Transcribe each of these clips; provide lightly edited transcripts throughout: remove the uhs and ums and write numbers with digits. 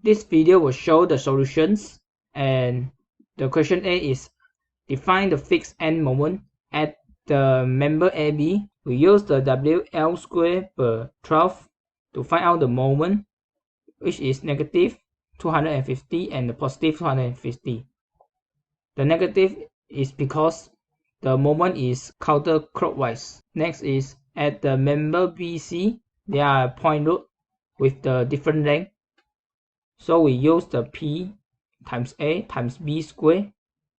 This video will show the solutions, and the question A is define the fixed end moment at the member AB. We use the WL square per 12 to find out the moment, which is negative 250 and the positive 250. The negative is because the moment is counterclockwise. Next is at the member BC, there are point load with the different length. So we use the P times A times B square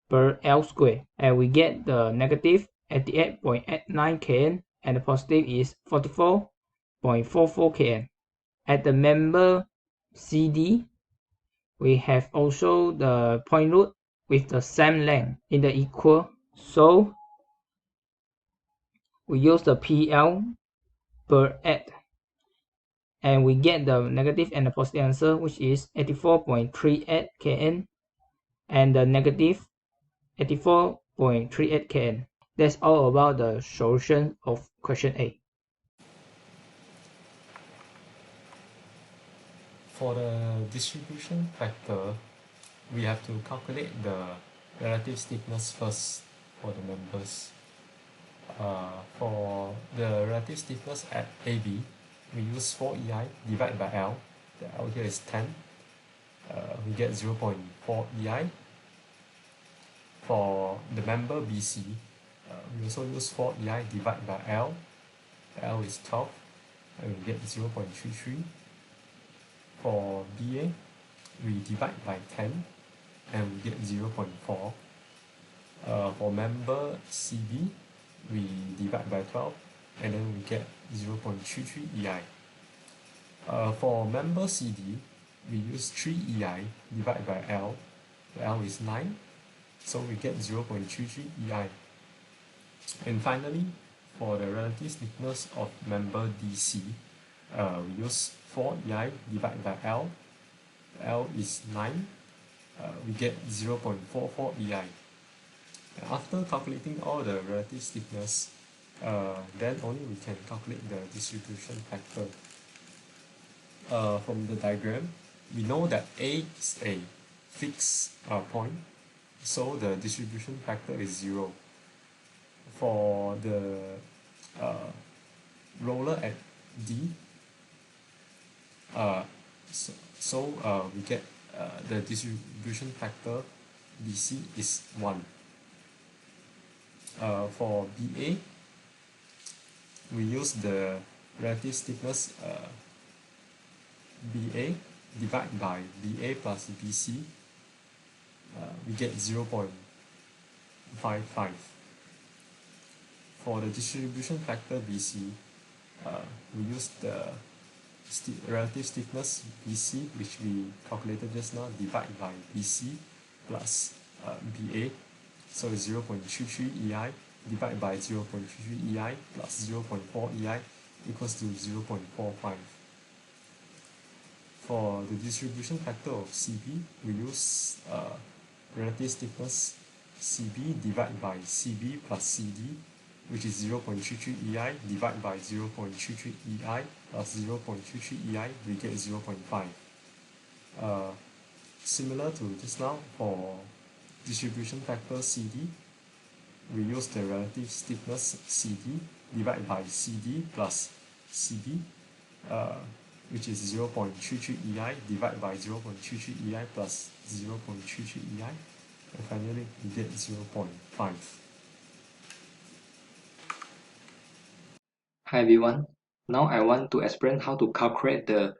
per L square, and we get the negative 88.89 kN and the positive is 44.44 kN. At the member CD, we have also the point load with the same length in the equal, so we use the PL per 8 and we get the negative and the positive answer, which is 84.38 kN and the negative 84.38 kN. That's all about the solution of question A. For the distribution factor, we have to calculate the relative stiffness first for the members. For the relative stiffness at AB, we use 4EI divided by L. The L here is 10. We get 0.4 EI. For the member BC, we also use 4 EI divided by L. The L is 12, and we get 0.33. For BA, we divide by 10, and we get 0.4. For member CB, we divide by 12, and then we get 0.33 EI. For member CD, we use 3 EI divided by L. The L is 9, so we get 0.33 EI. And finally, for the relative stiffness of member DC, we use 4 EI divided by L. The L is 9, we get 0.44 EI. After calculating all the relative stiffness, then only we can calculate the distribution factor. From the diagram, we know that A is a fixed point, so the distribution factor is 0. For the roller at D, we get the distribution factor BC is 1. For BA, we use the relative stiffness BA divided by BA plus BC. We get 0.55. For the distribution factor BC, we use the relative stiffness BC, which we calculated just now, divided by BC plus BA. So 0.33 EI divided by 0.33 EI plus 0.4 EI equals to 0.45. For the distribution factor of CB, we use relative stiffness CB divided by CB plus CD, which is 0.33 EI divided by 0.33 EI plus 0.33 EI, we get 0.5. Similar to just now, for distribution factor CD, we use the relative stiffness CD divided by CD plus CB, which is 0.33 EI divided by 0.33 EI plus 0.33 EI, and finally we get 0.5. Hi everyone, now I want to explain how to calculate the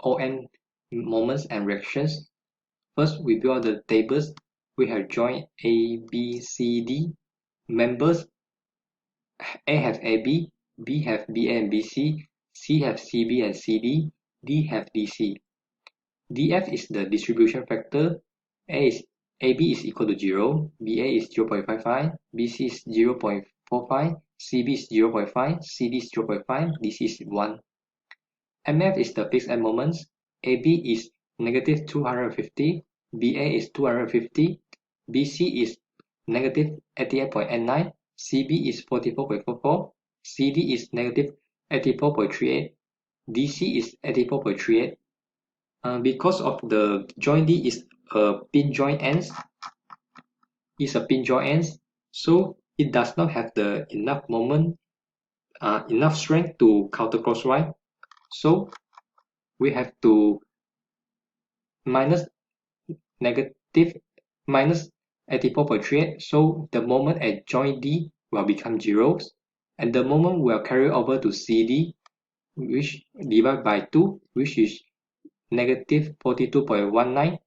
OM moments and reactions. First, we build the tables. We have joined A, B, C, D. Members A have AB, B have BA and BC, C have CB and CD, D have DC. DF is the distribution factor. AB is equal to 0, BA is 0.55, BC is 0.45, CB is 0.5, CD is 0.5, DC is 1. MF is the fixed end moments. AB is negative 250, BA is 250, BC is negative 88.89, CB is 44.44, CD is negative 84.38, DC is 84.38. Because of the joint D is a pin joint ends, so it does not have the enough moment, enough strength to counter crosswise. So we have to minus negative minus 84.38. So the moment at joint D will become zeros, and the moment will carry over to CD, which divided by 2, which is negative 42.19.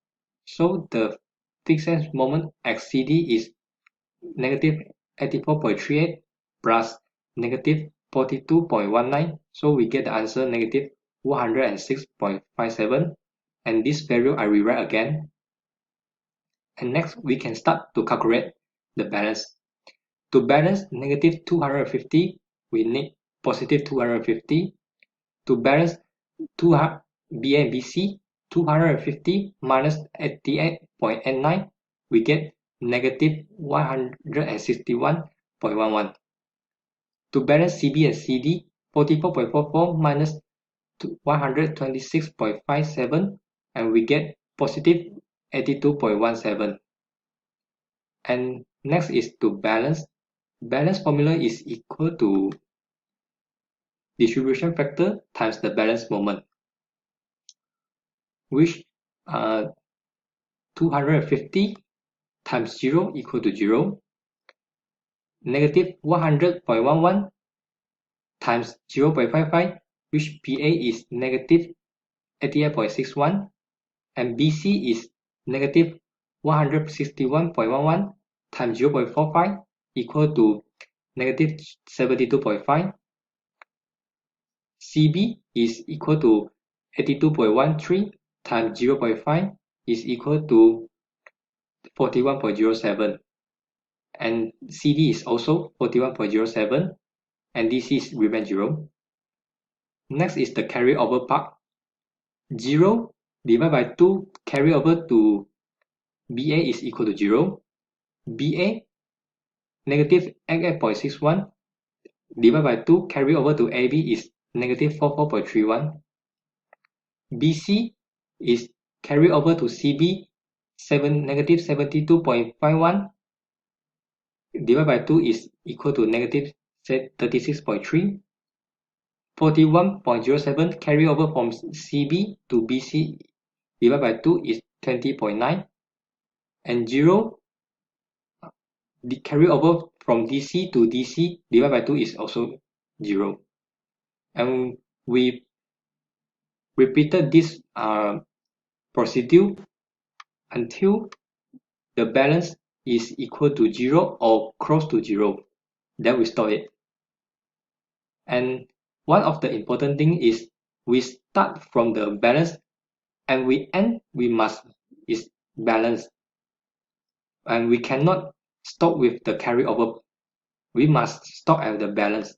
So the fixed end moment at CD is negative 84.38 plus negative 42.19. So we get the answer negative 106.57. And this value I rewrite again. And next we can start to calculate the balance. To balance negative 250, we need positive 250. To balance BA and BC, 250 minus 88.89, we get negative 161.11. To balance CB and CD, 44.44 minus 126.57, and we get positive 82.17. And next is to balance. Balance formula is equal to distribution factor times the balance moment, which 250 times 0 equal to 0. Negative 100.11 times 0.55, which BA is negative 88.61, and BC is negative 161.11 times 0.45 equal to negative 72.5. CB is equal to 82.13 times 0.5 is equal to 41.07, and CD is also 41.07, and DC is remain 0. Next is the carryover part. 0 divided by 2 carry over to BA is equal to 0. BA negative 88.61 divided by 2 carry over to AB is negative 44.31. BC is carry over to CB negative 72.51 divided by 2 is equal to negative 36.3. 41.07 carry over from CB to BC divided by 2 is 20.9, and 0 the carry over from DC to DC divided by 2 is also 0. And we repeated this procedure until the balance is equal to 0 or close to 0. Then we stop it. And one of the important thing is we start from the balance and we end is balance, and we cannot stop with the carryover. We must stop at the balance,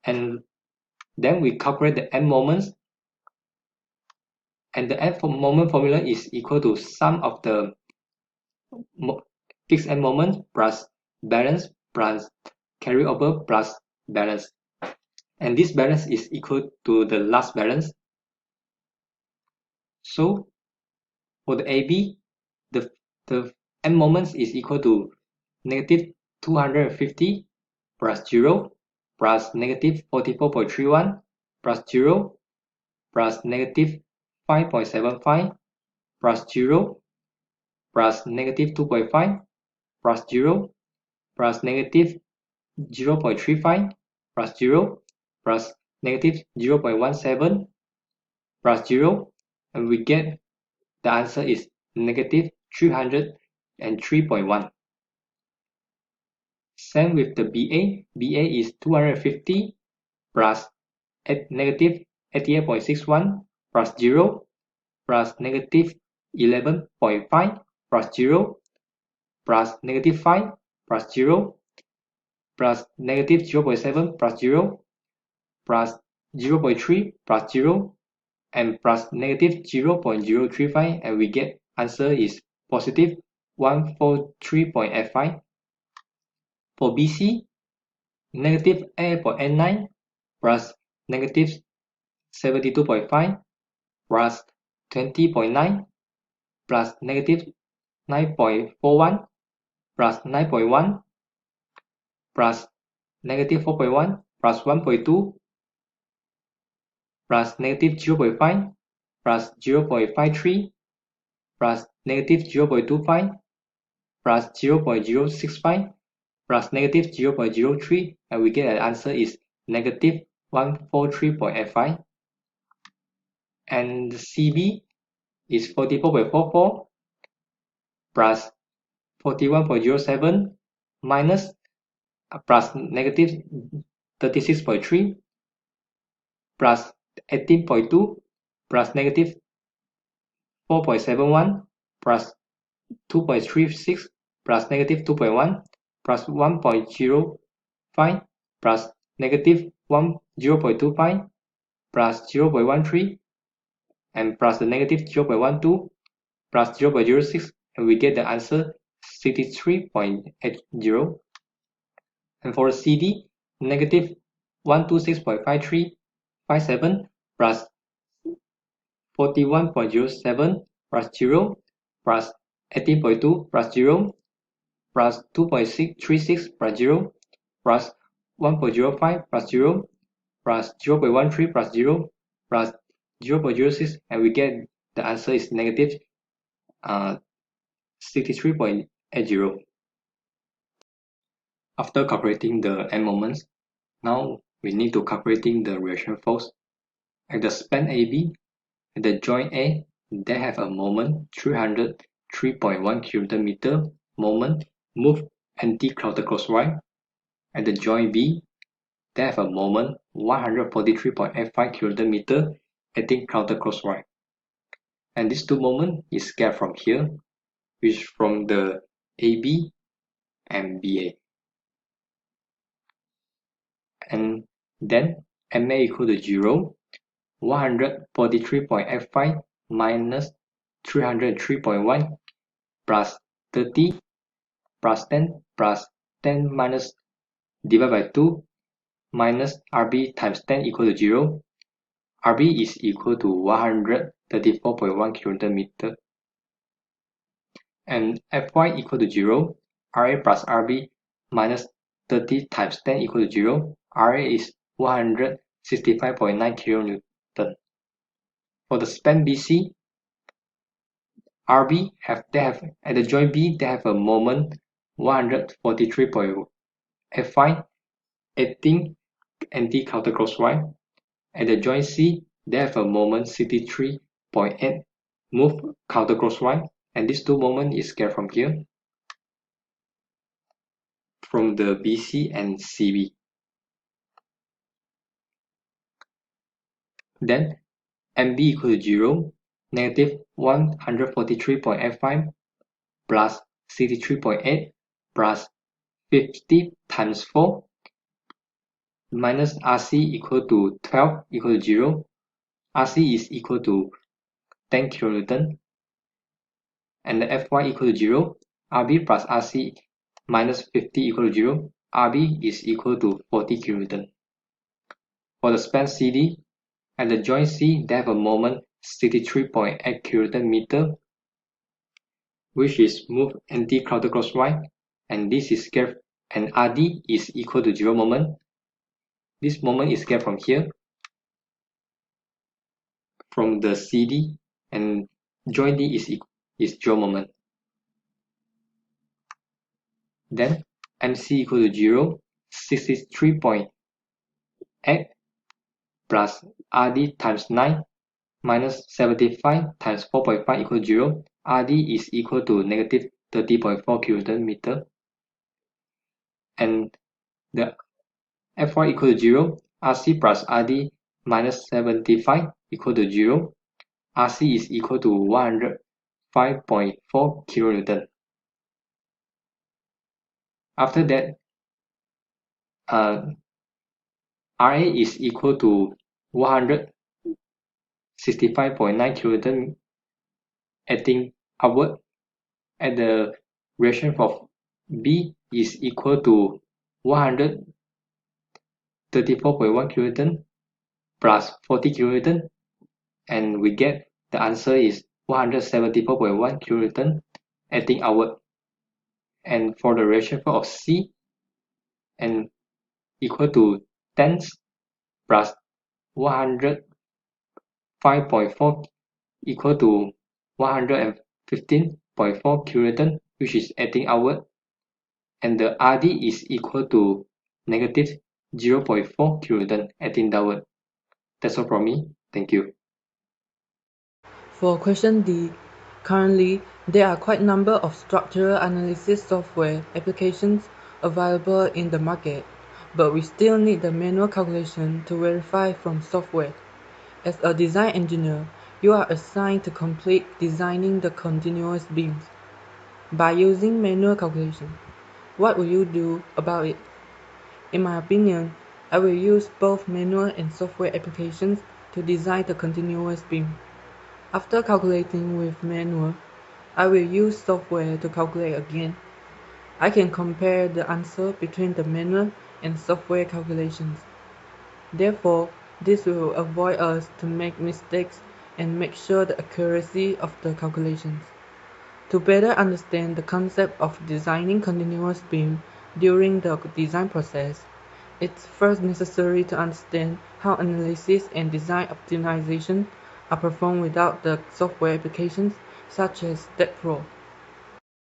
and then we calculate the end moments, and the end moment formula is equal to sum of the fixed end moment plus balance plus carryover plus balance, and this balance is equal to the last balance. So for the AB, the end moments is equal to negative 250 plus 0 plus negative 44.31 plus 0 plus negative 5.75 plus 0 plus negative 2.5 plus 0 plus negative 0.35 plus 0 plus negative 0.17 plus 0, and we get the answer is negative 303.1. Same with the BA. BA is 250 plus negative 88.61 plus 0 plus negative 11.5 plus 0 plus negative 5 plus 0 plus negative 0.7 plus 0 plus 0.3 plus 0 and plus negative 0.035, and we get answer is positive 143.85. For BC, negative 8.89 plus negative 72.5 plus 20.9 plus negative 9.41 plus 9.1 plus negative 4.1 plus 1.2 plus negative 0.5 plus 0.53 plus negative 0.25 plus 0.065 plus negative 0.03, and we get an answer is negative 143.85. And CB is 44.44 plus 41.07 minus plus negative 36.3 plus 18.2 plus negative 4.71 plus 2.36 plus negative 2.1 plus 1.05 plus negative 0.25 plus 0.13 and plus the negative 0.12 plus 0.06, and we get the answer 63.80. And for CD, negative 126.5357 plus 41.07 plus 0 plus 18.2 plus 0 plus 2.36 plus 0 plus 1.05 plus 0 plus 0.13 plus 0 plus 0.06, and we get the answer is negative 63.80. After calculating the end moments, now we need to calculating the reaction force. At the span AB, at the joint A, they have a moment 303.1 kN moment move anti-counterclockwise. At the joint B, they have a moment 143.85 kN acting counterclockwise. And these two moments is get from here, which is from the AB and BA. And then MA equal to 0, 143.85 minus 303.1 plus 30 plus 10 plus 10 minus divided by 2 minus RB times 10 equal to 0. RB is equal to 134.1 kN. And Fy equal to 0. RA plus RB minus 30 times 10 equal to 0. RA is 165.9 kN. For the span BC, RB at the joint B they have a moment 143.85 acting anti-counterclockwise. At the joint C they have a moment 63.8 move counterclockwise, and these two moments is get from here, from the BC and CB. Then MB equal to 0, negative 143.85 plus 63.8 plus 50 times 4 minus RC equal to 12 equal to 0. RC is equal to 10 kilonewton, and the Fy equal to 0. RB plus RC minus 50 equal to 0. RB is equal to 40 kilonewton. For the span CD, at the joint C, they have a moment 63.8 kilonewton, which is moved anti-counterclockwise, and this is get, and RD is equal to 0 moment. This moment is get from here, from the CD, and joint D is 0 moment. Then MC equal to 0, 63.8 plus RD times 9 minus 75 times 4.5 equal to 0. RD is equal to negative 30.4 kilonewton. And the Fy equal to 0. RC plus RD minus 75 equal to 0. RC is equal to 105.4 kilonewton. After that, RA is equal to 165.9 kilonewton acting upward. And the reaction of B is equal to 134.1 kilonewton plus 40 kilonewton and we get the answer is 174.1 kilonewton 18 hour. And for the ratio of C and equal to 10 plus 105.4 equal to 115.4 kilonewton, which is 18 hour, and the RD is equal to negative 0.4 kilonewton 18 hour. That's all from me. Thank you. For question D, currently there are quite a number of structural analysis software applications available in the market, but we still need the manual calculation to verify from software. As a design engineer, you are assigned to complete designing the continuous beams. By using manual calculation, what will you do about it? In my opinion, I will use both manual and software applications to design the continuous beam. After calculating with manual, I will use software to calculate again. I can compare the answer between the manual and software calculations. Therefore, this will avoid us to make mistakes and make sure the accuracy of the calculations. To better understand the concept of designing continuous beam during the design process, it's first necessary to understand how analysis and design optimization are performed without the software applications such as StatPro.